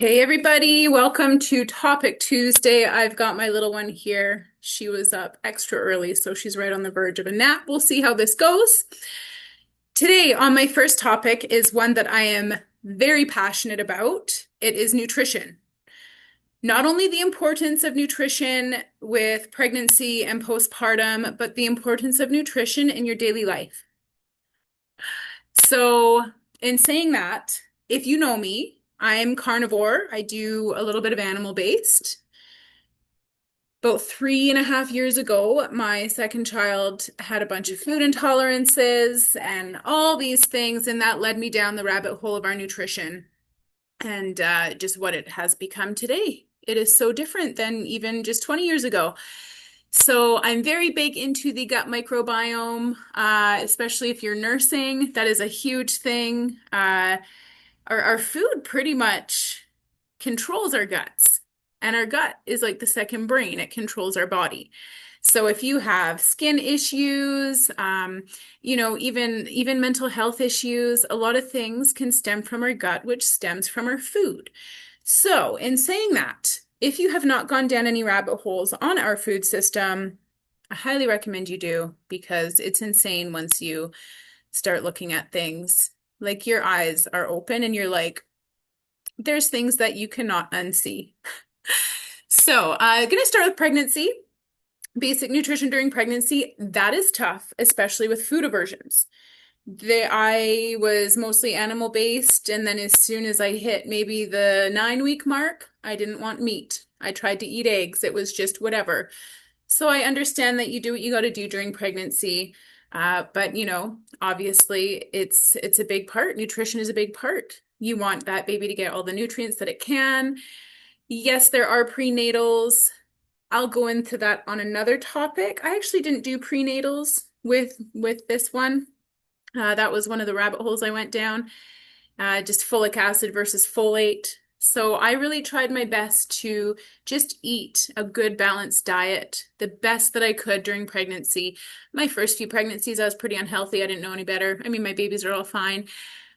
Hey everybody, welcome to Topic Tuesday. I've got my little one here. She was up extra early, so she's right on the verge of a nap. We'll see how this goes. Today, on my first topic is one that I am very passionate about. It is nutrition. Not only the importance of nutrition with pregnancy and postpartum, but the importance of nutrition in your daily life. So, in saying that, if you know me, I'm carnivore. I do a little bit of animal based. About 3.5 years ago, my second child had a bunch of food intolerances and all these things, and that led me down the rabbit hole of our nutrition and just what it has become today. It is so different than even just 20 years ago. So I'm very big into the gut microbiome, especially if you're nursing. That is a huge thing. Our food pretty much controls our guts, and our gut is like the second brain. It controls our body. So if you have skin issues, even mental health issues, a lot of things can stem from our gut, which stems from our food. So in saying that, if you have not gone down any rabbit holes on our food system, I highly recommend you do because it's insane once you start looking at things. Like your eyes are open and you're like, there's things that you cannot unsee. So, gonna start with pregnancy. Basic nutrition during pregnancy, that is tough, especially with food aversions. I was mostly animal based, and then as soon as I hit maybe the 9 week mark, I didn't want meat. I tried to eat eggs. It was just whatever. So I understand that you do what you got to do during pregnancy. But obviously it's a big part. Nutrition is a big part. You want that baby to get all the nutrients that it can. Yes, there are prenatals. I'll go into that on another topic. I actually didn't do prenatals with this one. That was one of the rabbit holes I went down. Just folic acid versus folate. So I really tried my best to just eat a good balanced diet, the best that I could during pregnancy. My first few pregnancies, I was pretty unhealthy. I didn't know any better. I mean, my babies are all fine,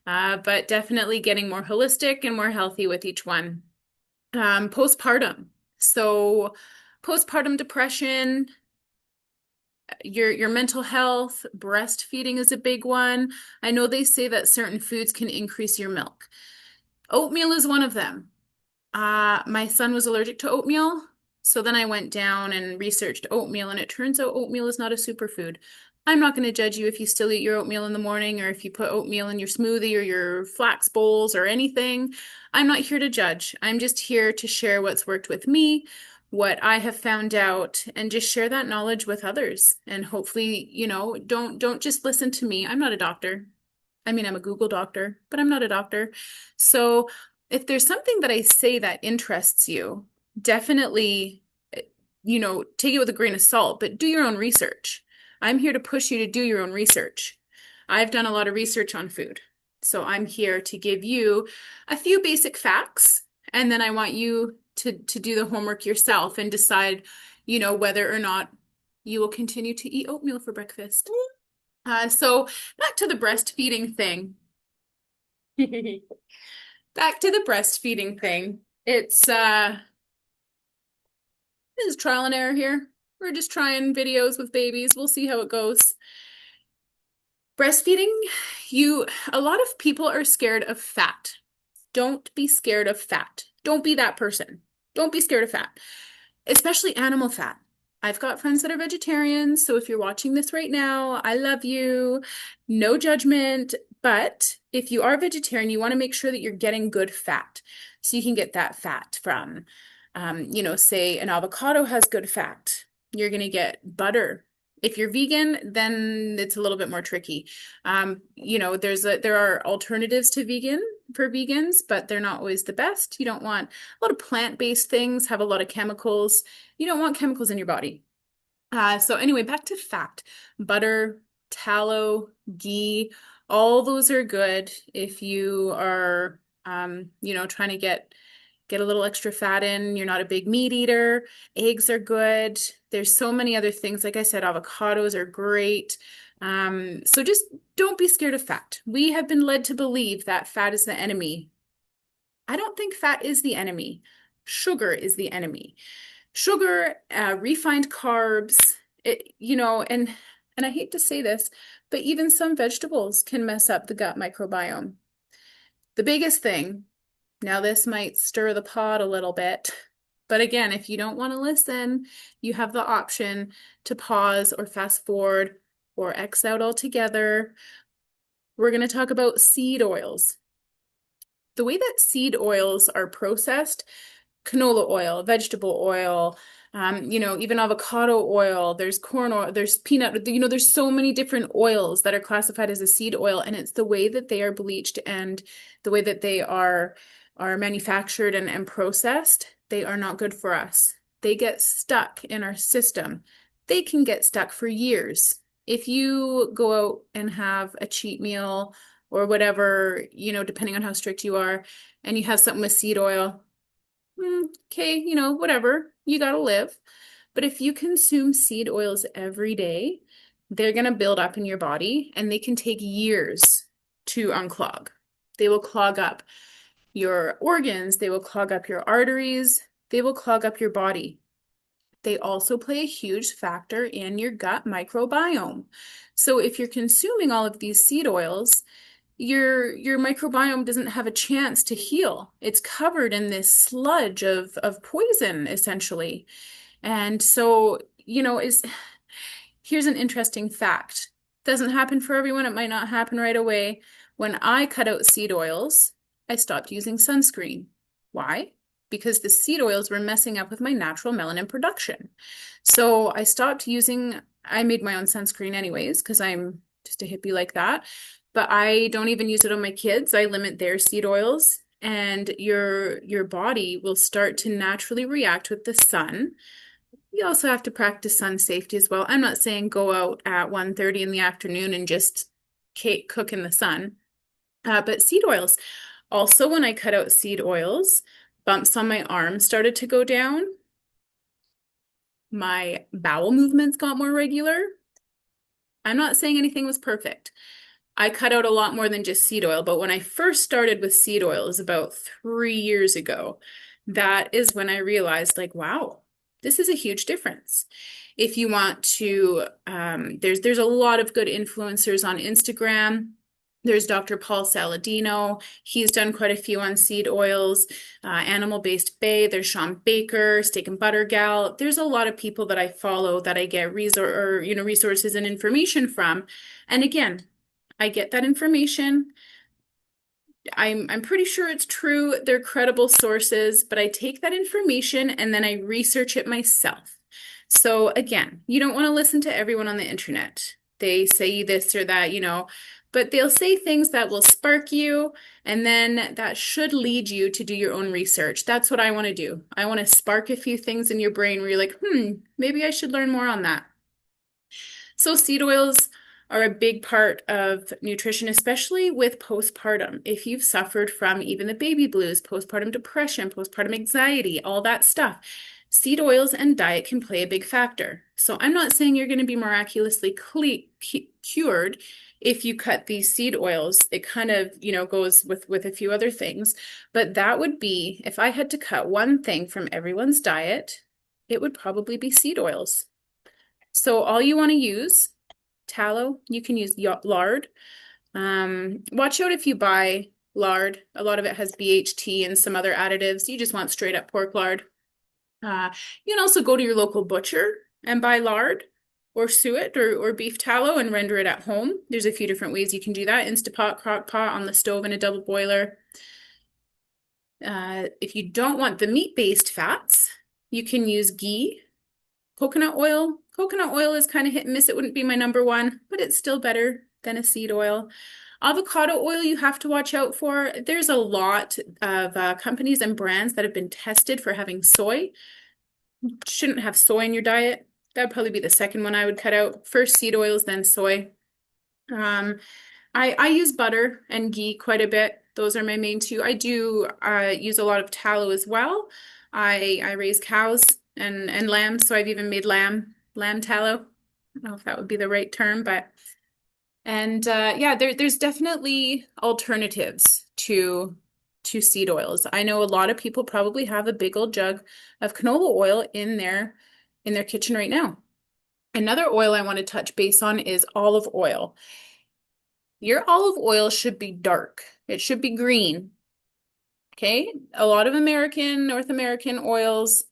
but definitely getting more holistic and more healthy with each one. Postpartum. So postpartum depression, your mental health, breastfeeding is a big one. I know they say that certain foods can increase your milk. Oatmeal is one of them. My son was allergic to oatmeal, so then I went down and researched oatmeal, and it turns out oatmeal is not a superfood. I'm not going to judge you if you still eat your oatmeal in the morning or if you put oatmeal in your smoothie or your flax bowls or anything. I'm not here to judge. I'm just here to share what's worked with me, what I have found out, and just share that knowledge with others. And hopefully, don't just listen to me. I'm not a doctor. I mean, I'm a Google doctor, but I'm not a doctor. So if there's something that I say that interests you, definitely, take it with a grain of salt, but do your own research. I'm here to push you to do your own research. I've done a lot of research on food. So I'm here to give you a few basic facts, and then I want you to do the homework yourself and decide, whether or not you will continue to eat oatmeal for breakfast. So back to the breastfeeding thing. Back to the breastfeeding thing. It's trial and error here. We're just trying videos with babies. We'll see how it goes. Breastfeeding, a lot of people are scared of fat. Don't be scared of fat. Don't be that person. Don't be scared of fat, especially animal fat. I've got friends that are vegetarians, so if you're watching this right now, I love you. No judgment. But if you are vegetarian, you want to make sure that you're getting good fat. So you can get that fat from, say an avocado has good fat. You're going to get butter. If you're vegan, then it's a little bit more tricky. There are alternatives to vegan for vegans, but they're not always the best. You don't want a lot of plant-based things, have a lot of chemicals. You don't want chemicals in your body. So anyway, back to fat. Butter, tallow, ghee, all those are good if you are, trying to get a little extra fat in. You're not a big meat eater. Eggs are good. There's so many other things. Like I said, avocados are great. So just don't be scared of fat. We have been led to believe that fat is the enemy. I don't think fat is the enemy. Sugar is the enemy. Sugar, refined carbs, and I hate to say this, but even some vegetables can mess up the gut microbiome. The biggest thing, now this might stir the pot a little bit, but again, if you don't want to listen, you have the option to pause or fast forward or X out altogether. We're going to talk about seed oils. The way that seed oils are processed, canola oil, vegetable oil, even avocado oil, there's corn oil, there's peanut, there's so many different oils that are classified as a seed oil, and it's the way that they are bleached and the way that they are manufactured and processed. They are not good for us. They get stuck in our system. They can get stuck for years. If you go out and have a cheat meal or whatever, depending on how strict you are, and you have something with seed oil, okay, whatever, you gotta live. But if you consume seed oils every day, they're gonna build up in your body and they can take years to unclog. They will clog up your organs, they will clog up your arteries, they will clog up your body. They also play a huge factor in your gut microbiome. So if you're consuming all of these seed oils, your microbiome doesn't have a chance to heal. It's covered in this sludge of poison, essentially. And so, here's an interesting fact. Doesn't happen for everyone. It might not happen right away. When I cut out seed oils, I stopped using sunscreen. Why? Because the seed oils were messing up with my natural melanin production. So I made my own sunscreen anyways, because I'm just a hippie like that. But I don't even use it on my kids. I limit their seed oils, and your body will start to naturally react with the sun. You also have to practice sun safety as well. I'm not saying go out at 1:30 in the afternoon and just cook in the sun. But seed oils. Also, when I cut out seed oils, bumps on my arms started to go down. My bowel movements got more regular. I'm not saying anything was perfect. I cut out a lot more than just seed oil, but when I first started with seed oils about 3 years ago, that is when I realized, like, wow, this is a huge difference. If you want to, there's a lot of good influencers on Instagram. There's Dr. Paul Saladino. He's done quite a few on seed oils, Animal Based Bay. There's Sean Baker, Steak and Butter Gal. There's a lot of people that I follow that I get resources and information from. And again, I get that information. I'm pretty sure it's true. They're credible sources, but I take that information and then I research it myself. So again, you don't want to listen to everyone on the internet. They say this or that, but they'll say things that will spark you, and then that should lead you to do your own research. That's what I want to do. I want to spark a few things in your brain where you're like, maybe I should learn more on that. So seed oils are a big part of nutrition, especially with postpartum. If you've suffered from even the baby blues, postpartum depression, postpartum anxiety, all that stuff, seed oils and diet can play a big factor. So I'm not saying you're going to be miraculously cured if you cut these seed oils. It kind of, goes with a few other things. But that would be, if I had to cut one thing from everyone's diet, it would probably be seed oils. So all you want to use, tallow, you can use lard. Watch out if you buy lard. A lot of it has BHT and some other additives. You just want straight up pork lard. You can also go to your local butcher and buy lard or suet or beef tallow and render it at home. There's a few different ways you can do that. Instapot, crock pot, on the stove in a double boiler. If you don't want the meat-based fats, you can use ghee, coconut oil. Coconut oil is kind of hit and miss. It wouldn't be my number one, but it's still better than a seed oil. Avocado oil you have to watch out for. There's a lot of companies and brands that have been tested for having soy. Shouldn't have soy in your diet. That'd probably be the second one I would cut out. First seed oils, then soy. I use butter and ghee quite a bit. Those are my main two. I do use a lot of tallow as well. I raise cows and lambs, so I've even made lamb tallow. I don't know if that would be the right term, but yeah, there's definitely alternatives to to seed oils. I know a lot of people probably have a big old jug of canola oil in their kitchen right now. Another oil I want to touch base on is olive oil. Your olive oil should be dark. It should be green. Okay? A lot of North American oils,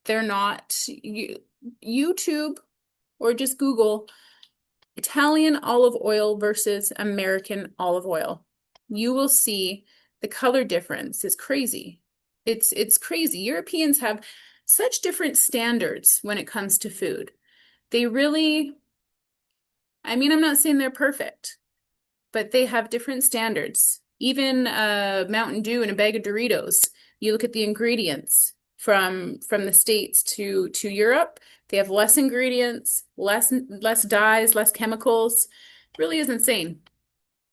they're not. YouTube or just Google Italian olive oil versus American olive oil. You will see the color difference is crazy. It's crazy. Europeans have such different standards when it comes to food. They really, I mean, I'm not saying they're perfect, but they have different standards. Even Mountain Dew and a bag of Doritos, you look at the ingredients from the States to Europe, they have less ingredients, less dyes, less chemicals. It really is insane.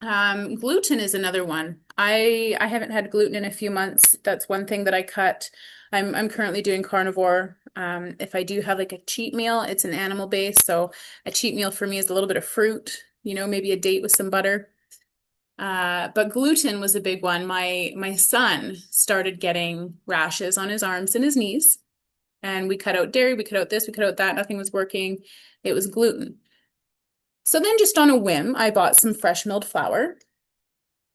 Gluten is another one. I haven't had gluten in a few months. That's one thing that I cut. I'm currently doing carnivore. If I do have like a cheat meal, it's an animal base. So a cheat meal for me is a little bit of fruit, maybe a date with some butter. But gluten was a big one. My son started getting rashes on his arms and his knees. And we cut out dairy, we cut out this, we cut out that. Nothing was working. It was gluten. So then just on a whim, I bought some fresh milled flour,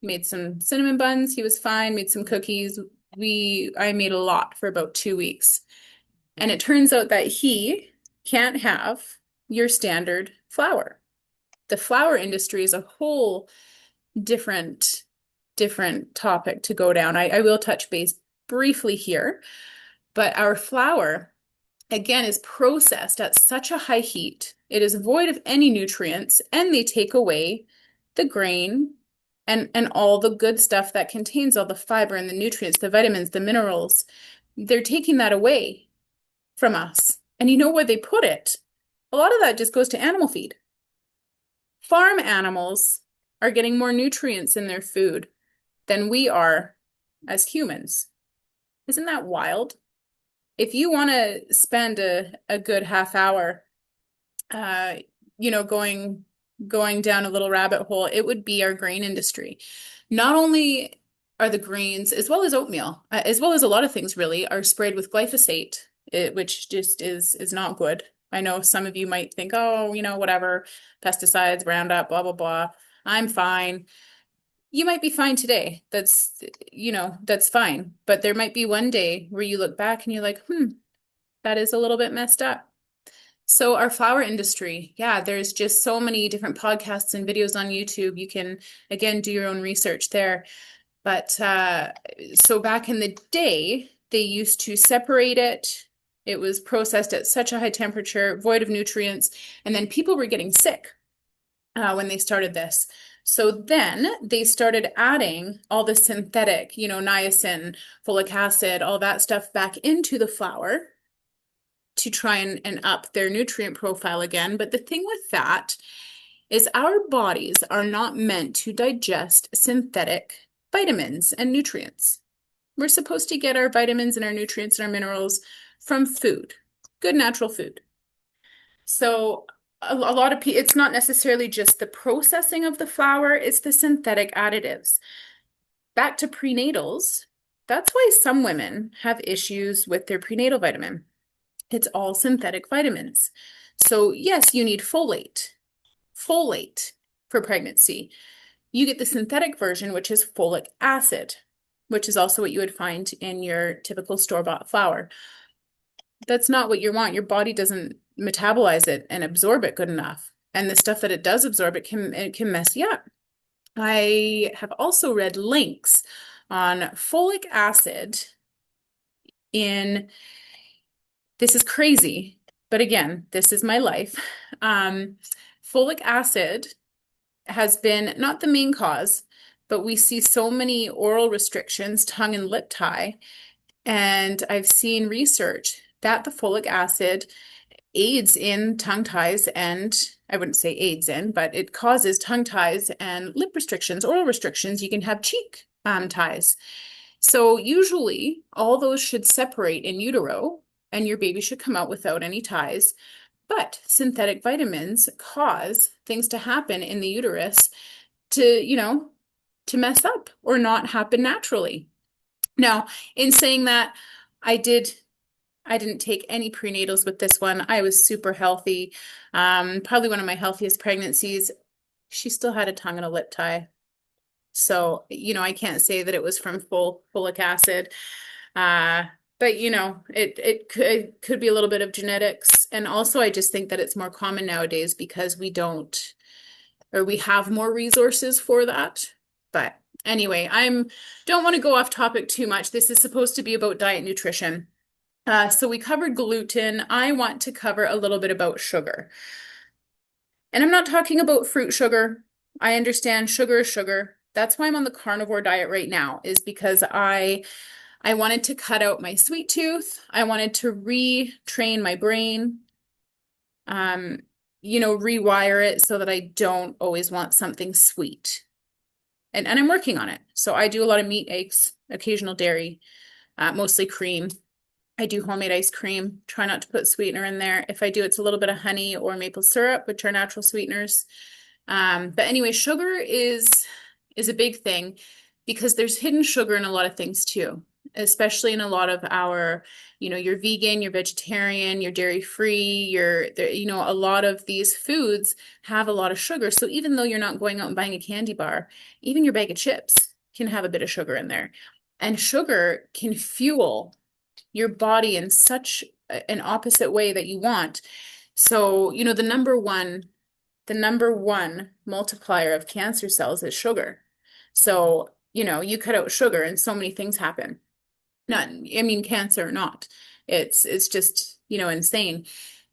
made some cinnamon buns. He was fine, made some cookies. I made a lot for about 2 weeks. And it turns out that he can't have your standard flour. The flour industry is a whole different topic to go down. I will touch base briefly here, but our flour, again, is processed at such a high heat. It is void of any nutrients, and they take away the grain and all the good stuff that contains all the fiber and the nutrients, the vitamins, the minerals. They're taking that away from us. And you know where they put it? A lot of that just goes to animal feed. Farm animals are getting more nutrients in their food than we are as humans. Isn't that wild? If you want to spend a good half hour, going down a little rabbit hole, it would be our grain industry. Not only are the grains, as well as oatmeal, as well as a lot of things really, are sprayed with glyphosate, which just is not good. I know some of you might think, oh, whatever, pesticides, Roundup, blah, blah, blah. I'm fine. You might be fine today. That's fine. But there might be one day where you look back and you're like, that is a little bit messed up. So our flour industry, yeah, there's just so many different podcasts and videos on YouTube. You can, again, do your own research there. But so back in the day, they used to separate it. It was processed at such a high temperature, void of nutrients, and then people were getting sick when they started this. So then they started adding all the synthetic, niacin, folic acid, all that stuff back into the flour to try and up their nutrient profile again. But the thing with that is our bodies are not meant to digest synthetic vitamins and nutrients. We're supposed to get our vitamins and our nutrients and our minerals from food, good natural food. So a lot of people, it's not necessarily just the processing of the flour, it's the synthetic additives. Back to prenatals, that's why some women have issues with their prenatal vitamin. It's all synthetic vitamins. So yes, you need folate for pregnancy. You get the synthetic version, which is folic acid, which is also what you would find in your typical store-bought flour. That's not what you want. Your body doesn't metabolize it and absorb it good enough. And the stuff that it does absorb, it can mess you up. I have also read links on folic acid this is crazy, but again, this is my life. Folic acid has been not the main cause, but we see so many oral restrictions, tongue and lip tie. And I've seen research that the folic acid aids in tongue ties, and I wouldn't say aids in, but it causes tongue ties and lip restrictions, oral restrictions. You can have cheek ties. So usually all those should separate in utero and your baby should come out without any ties. But synthetic vitamins cause things to happen in the uterus to, to mess up or not happen naturally. Now, in saying that, I did I didn't take any prenatals with this one. I was super healthy. Probably one of my healthiest pregnancies. She still had a tongue and a lip tie. So, I can't say that it was from full folic acid. Uh, but it could be a little bit of genetics. And also I just think that it's more common nowadays because we have more resources for that. But anyway, don't want to go off topic too much. This is supposed to be about diet nutrition. So we covered gluten. I want to cover a little bit about sugar. And I'm not talking about fruit sugar. I understand sugar is sugar. That's why I'm on the carnivore diet right now, is because I wanted to cut out my sweet tooth. I wanted to retrain my brain, rewire it so that I don't always want something sweet. And I'm working on it. So I do a lot of meat, eggs, occasional dairy, mostly cream. I do homemade ice cream. Try not to put sweetener in there. If I do, it's a little bit of honey or maple syrup, which are natural sweeteners. But anyway, sugar is a big thing because there's hidden sugar in a lot of things too, especially in a lot of our, you're vegan, you're vegetarian, you're dairy free, a lot of these foods have a lot of sugar. So even though you're not going out and buying a candy bar, even your bag of chips can have a bit of sugar in there. And sugar can fuel your body in such an opposite way that you want. So, the number one multiplier of cancer cells is sugar. So, you cut out sugar and so many things happen. Cancer or not. It's just, insane.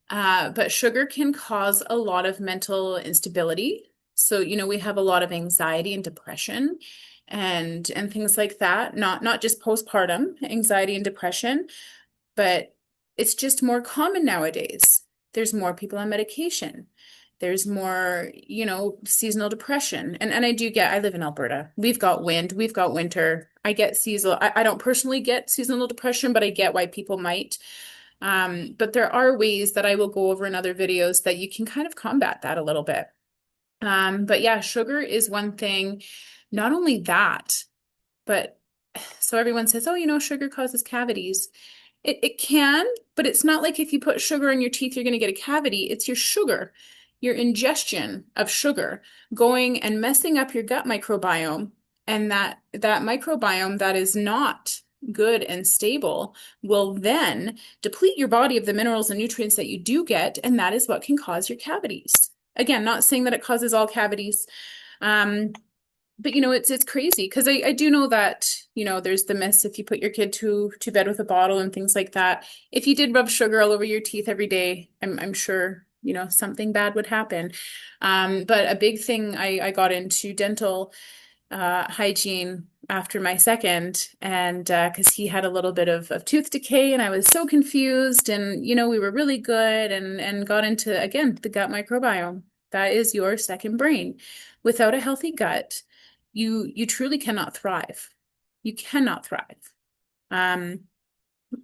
But sugar can cause a lot of mental instability. So, we have a lot of anxiety and depression and things like that. Not just postpartum anxiety and depression, but it's just more common nowadays. There's more people on medication. There's more, seasonal depression. And I live in Alberta. We've got wind, we've got winter. I get seasonal. I don't personally get seasonal depression, but I get why people might. But there are ways that I will go over in other videos that you can kind of combat that a little bit. But yeah, sugar is one thing. Not only that, but so everyone says, oh, sugar causes cavities. It can, but it's not like if you put sugar in your teeth, you're going to get a cavity. It's your sugar, your ingestion of sugar going and messing up your gut microbiome. And that microbiome that is not good and stable will then deplete your body of the minerals and nutrients that you do get. And that is what can cause your cavities. Again, not saying that it causes all cavities. But it's crazy because I do know that, there's the myths if you put your kid to bed with a bottle and things like that. If you did rub sugar all over your teeth every day, I'm sure, something bad would happen. But a big thing, I got into dental hygiene after my second, and because he had a little bit of tooth decay and I was so confused, and we were really good and got into, again, the gut microbiome. That is your second brain. Without a healthy gut, you truly cannot thrive. You cannot thrive.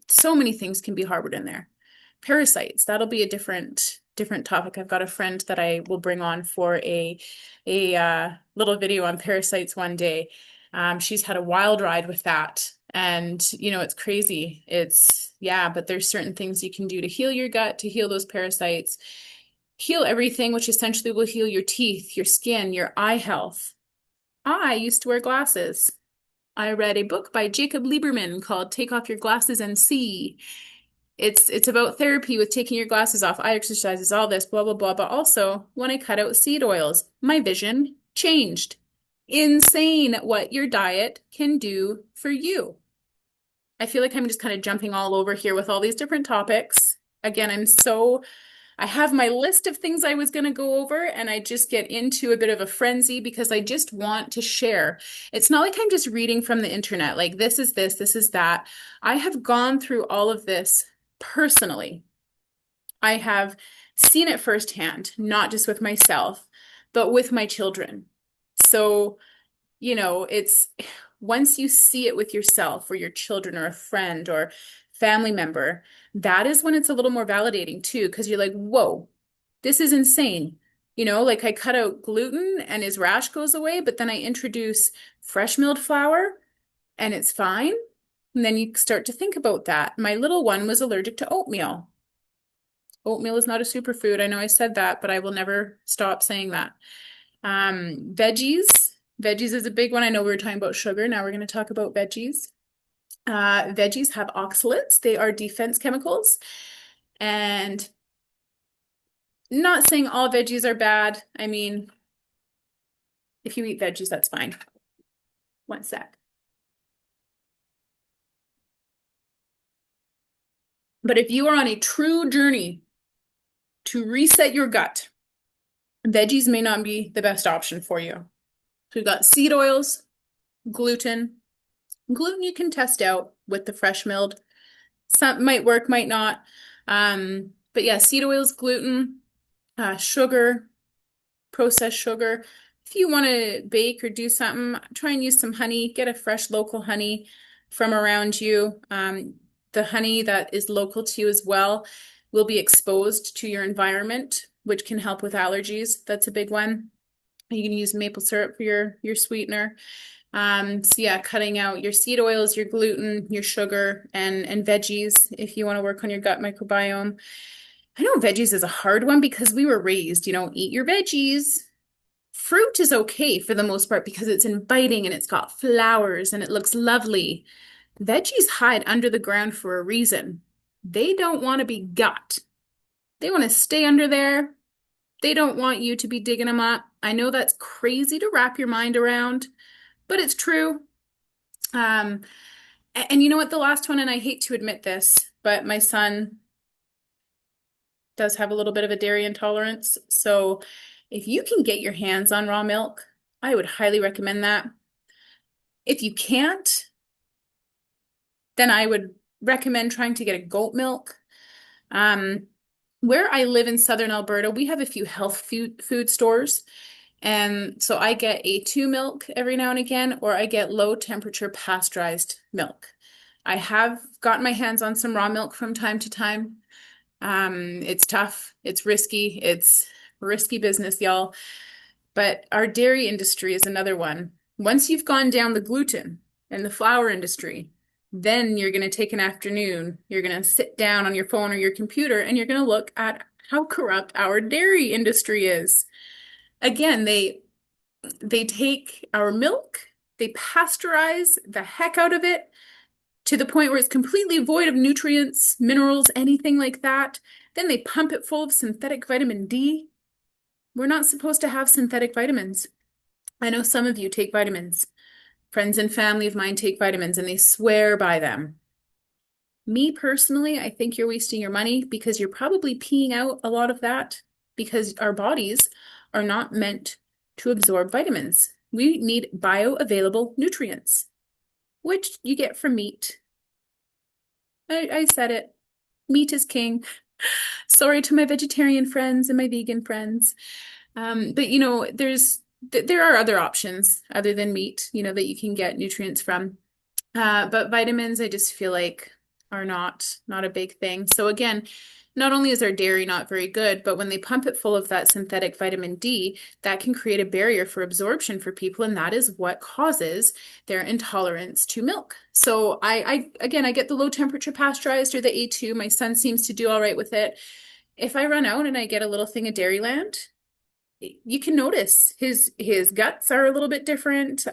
So many things can be harbored in there. Parasites, that'll be a different topic. I've got a friend that I will bring on for a little video on parasites one day. She's had a wild ride with that. And, it's crazy. But there's certain things you can do to heal your gut, to heal those parasites, heal everything, which essentially will heal your teeth, your skin, your eye health. I used to wear glasses. I read a book by Jacob Lieberman called Take Off Your Glasses and See. It's about therapy with taking your glasses off, eye exercises, all this, blah, blah, blah. But also, when I cut out seed oils, my vision changed. Insane what your diet can do for you. I feel like I'm just kind of jumping all over here with all these different topics. Again, I have my list of things I was going to go over, and I just get into a bit of a frenzy because I just want to share. It's not like I'm just reading from the internet, like this is this is that. I have gone through all of this personally. I have seen it firsthand, not just with myself, but with my children. So, it's once you see it with yourself or your children or a friend or family member, that is when it's a little more validating too, because you're like, whoa, this is insane. You know, like I cut out gluten and his rash goes away, but then I introduce fresh milled flour and it's fine. And then you start to think about that. My little one was allergic to oatmeal. Oatmeal is not a superfood. I know I said that, but I will never stop saying that. Veggies. Veggies is a big one. I know we were talking about sugar. Now we're going to talk about veggies. Veggies have oxalates. They are defense chemicals. And not saying all veggies are bad. I mean, if you eat veggies, that's fine. One sec. But if you are on a true journey to reset your gut, veggies may not be the best option for you. So we've got seed oils, gluten. Gluten you can test out with the fresh milled. Some might work, might not. But yeah, seed oils, gluten, sugar, processed sugar. If you want to bake or do something, try and use some honey. Get a fresh local honey from around you. The honey that is local to you as well will be exposed to your environment, which can help with allergies. That's a big one. You can use maple syrup for your sweetener. So yeah, cutting out your seed oils, your gluten, your sugar, and veggies if you want to work on your gut microbiome. I know veggies is a hard one because we were raised, eat your veggies. Fruit is okay for the most part because it's inviting and it's got flowers and it looks lovely. Veggies hide under the ground for a reason. They don't want to be got. They want to stay under there. They don't want you to be digging them up. I know that's crazy to wrap your mind around, but it's true. And you know what? The last one, and I hate to admit this, but my son does have a little bit of a dairy intolerance. So if you can get your hands on raw milk, I would highly recommend that. If you can't, then I would recommend trying to get a goat milk. Where I live in southern Alberta, we have a few health food stores. And so I get A2 milk every now and again, or I get low temperature pasteurized milk. I have gotten my hands on some raw milk from time to time. It's tough. It's risky business, y'all. But our dairy industry is another one. Once you've gone down the gluten and the flour industry, then you're going to take an afternoon, you're going to sit down on your phone or your computer, and you're going to look at how corrupt our dairy industry is. Again, they take our milk, they pasteurize the heck out of it to the point where it's completely void of nutrients, minerals, anything like that. Then they pump it full of synthetic vitamin D. We're not supposed to have synthetic vitamins. I know some of you take vitamins. Friends and family of mine take vitamins and they swear by them. Me personally, I think you're wasting your money because you're probably peeing out a lot of that because our bodies are not meant to absorb vitamins. We need bioavailable nutrients, which you get from meat. I said it. Meat is king. Sorry to my vegetarian friends and my vegan friends. But there are other options other than meat, that you can get nutrients from. But vitamins, I just feel like are not a big thing. So again, not only is our dairy not very good, but when they pump it full of that synthetic vitamin D, that can create a barrier for absorption for people, and that is what causes their intolerance to milk. So I get the low temperature pasteurized or the A2. My son seems to do all right with it. If I run out and I get a little thing of Dairyland, you can notice his guts are a little bit different.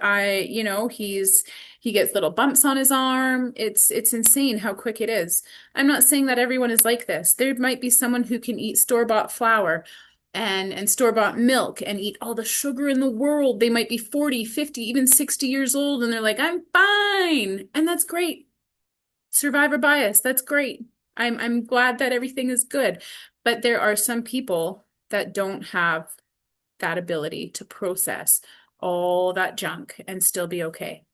He gets little bumps on his arm. It's insane how quick it is. I'm not saying that everyone is like this. There might be someone who can eat store-bought flour and store-bought milk and eat all the sugar in the world. They might be 40, 50, even 60 years old and they're like, I'm fine. And that's great. Survivor bias, that's great. I'm glad that everything is good. But there are some people that don't have that ability to process all that junk and still be okay.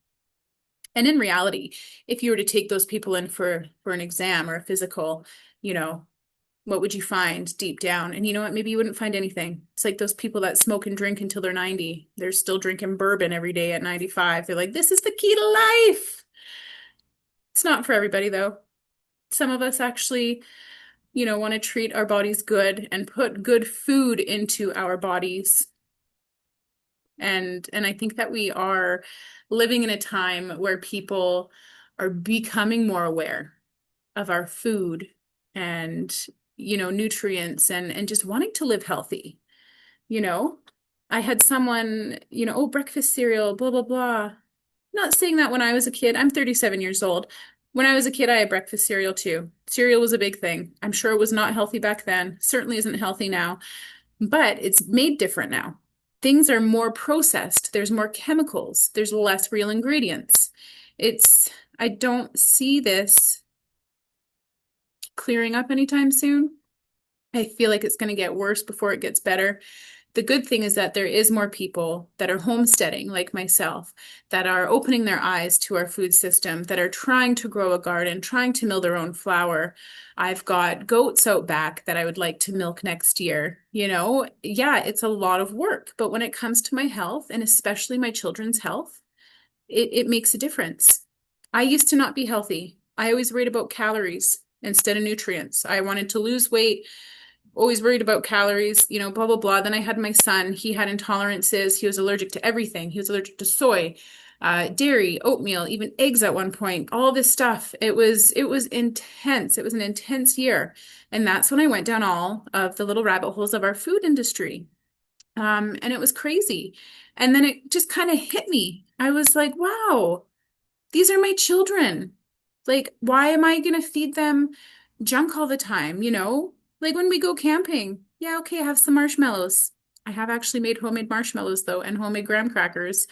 And in reality, if you were to take those people in for an exam or a physical, what would you find deep down? And you know what? Maybe you wouldn't find anything. It's like those people that smoke and drink until they're 90. They're still drinking bourbon every day at 95. They're like, this is the key to life. It's not for everybody, though. Some of us actually want to treat our bodies good and put good food into our bodies. And I think that we are living in a time where people are becoming more aware of our food and, nutrients and just wanting to live healthy. You know, I had someone, oh, breakfast cereal, blah, blah, blah. Not saying that when I was a kid. I'm 37 years old. When I was a kid, I had breakfast cereal too. Cereal was a big thing. I'm sure it was not healthy back then. Certainly isn't healthy now, but it's made different now. Things are more processed. There's more chemicals. There's less real ingredients. I don't see this clearing up anytime soon. I feel like it's going to get worse before it gets better. The good thing is that there is more people that are homesteading, like myself, that are opening their eyes to our food system, that are trying to grow a garden, trying to mill their own flour. I've got goats out back that I would like to milk next year. Yeah, it's a lot of work, but when it comes to my health and especially my children's health, it makes a difference. I used to not be healthy. I always worried about calories instead of nutrients. I wanted to lose weight, always worried about calories, blah, blah, blah. Then I had my son. He had intolerances. He was allergic to everything. He was allergic to soy, dairy, oatmeal, even eggs at one point, all this stuff. It was intense. It was an intense year. And that's when I went down all of the little rabbit holes of our food industry. And it was crazy. And then it just kind of hit me. I was like, wow, these are my children. Like, why am I going to feed them junk all the time? Like when we go camping, yeah, okay, have some marshmallows. I have actually made homemade marshmallows though, and homemade graham crackers.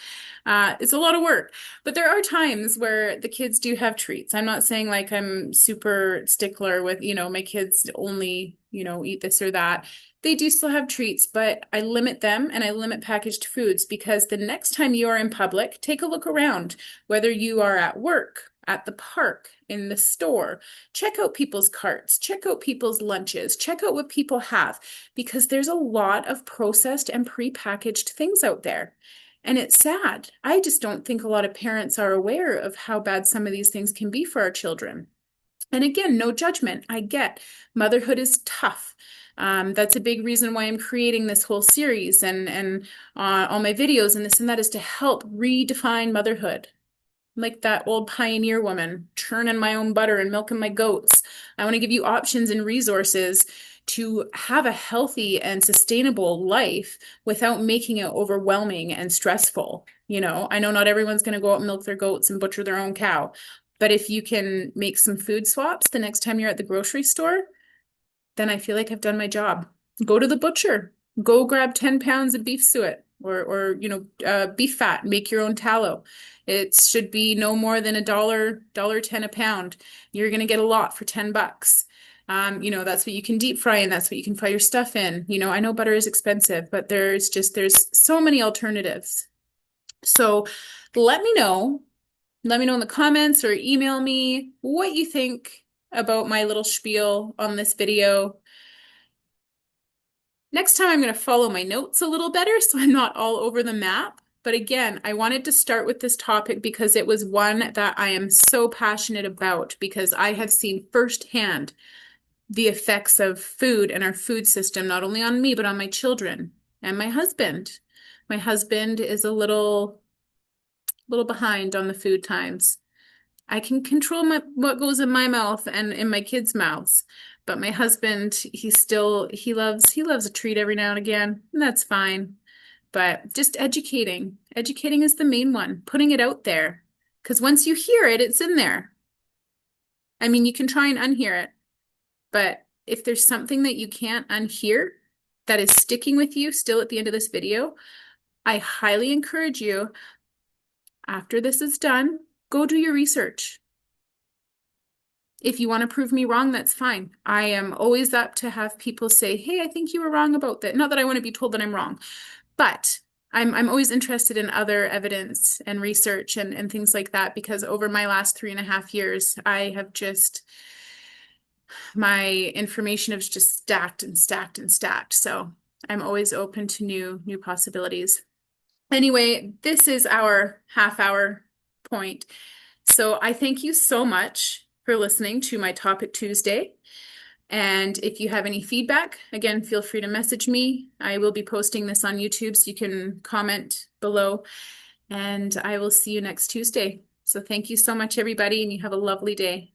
It's a lot of work, but there are times where the kids do have treats. I'm not saying like I'm super stickler with, my kids only, eat this or that. They do still have treats, but I limit them and I limit packaged foods because the next time you are in public, take a look around, whether you are at work, at the park, in the store. Check out people's carts, check out people's lunches, check out what people have, because there's a lot of processed and prepackaged things out there. And it's sad. I just don't think a lot of parents are aware of how bad some of these things can be for our children. And again, no judgment. I get motherhood is tough. That's a big reason why I'm creating this whole series and all my videos and this and that is to help redefine motherhood. Like that old pioneer woman, churning my own butter and milking my goats. I want to give you options and resources to have a healthy and sustainable life without making it overwhelming and stressful. I know not everyone's going to go out and milk their goats and butcher their own cow, but if you can make some food swaps the next time you're at the grocery store, then I feel like I've done my job. Go to the butcher, go grab 10 pounds of beef suet or beef fat, make your own tallow. It should be no more than $1.10 a pound. You're going to get a lot for $10. That's what you can deep fry and that's what you can fry your stuff in. I know butter is expensive, but there's so many alternatives. So let me know. Let me know in the comments or email me what you think about my little spiel on this video. Next time I'm going to follow my notes a little better so I'm not all over the map. But again, I wanted to start with this topic because it was one that I am so passionate about because I have seen firsthand the effects of food and our food system, not only on me, but on my children and my husband. My husband is a little behind on the food times. I can control what goes in my mouth and in my kids' mouths. But my husband, he loves a treat every now and again, and that's fine. But just educating. Educating is the main one, putting it out there. Because once you hear it, it's in there. I mean, you can try and unhear it, but if there's something that you can't unhear that is sticking with you still at the end of this video, I highly encourage you, after this is done, go do your research. If you want to prove me wrong, that's fine. I am always up to have people say, hey, I think you were wrong about that. Not that I want to be told that I'm wrong, but I'm always interested in other evidence and research and things like that because over my last 3.5 years, my information has just stacked and stacked and stacked. So I'm always open to new possibilities. Anyway, this is our half-hour point. So I thank you so much for listening to my Topic Tuesday. And if you have any feedback, again, feel free to message me. I will be posting this on YouTube, so you can comment below. And I will see you next Tuesday. So thank you so much, everybody, and you have a lovely day.